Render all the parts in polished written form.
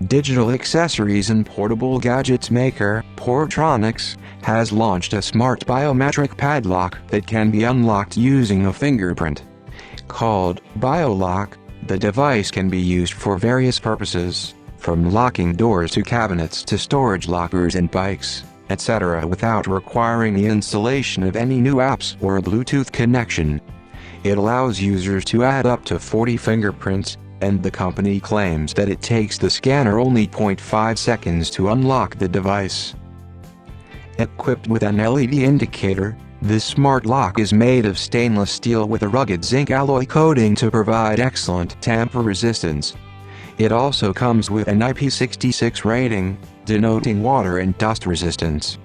Digital accessories and portable gadgets maker, Portronics, has launched a smart biometric padlock that can be unlocked using a fingerprint. Called Biolock, the device can be used for various purposes, from locking doors to cabinets to storage lockers and bikes, etc., without requiring the installation of any new apps or a Bluetooth connection. It allows users to add up to 40 fingerprints, and the company claims that it takes the scanner only 0.5 seconds to unlock the device. Equipped with an LED indicator, this smart lock is made of stainless steel with a rugged zinc alloy coating to provide excellent tamper resistance. It also comes with an IP66 rating, denoting water and dust resistance.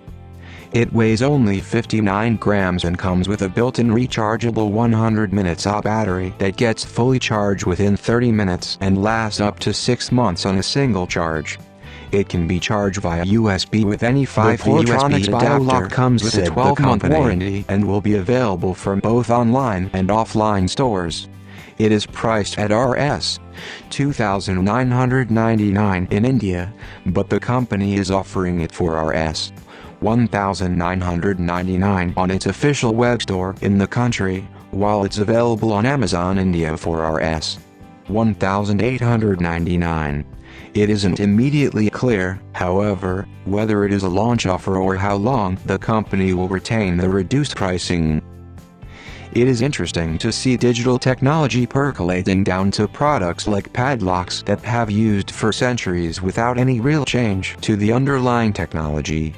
It weighs only 59 grams and comes with a built-in rechargeable 100-minute battery that gets fully charged within 30 minutes and lasts up to 6 months on a single charge. It can be charged via USB with any 5-port Portronics USB adapter. Biolock comes with a 12-month warranty and will be available from both online and offline stores. It is priced at Rs. 2,999 in India, but the company is offering it for Rs. 1,999 on its official web store in the country, while it's available on Amazon India for Rs. 1,899. It isn't immediately clear, however, whether it is a launch offer or how long the company will retain the reduced pricing. It is interesting to see digital technology percolating down to products like padlocks that have used for centuries without any real change to the underlying technology.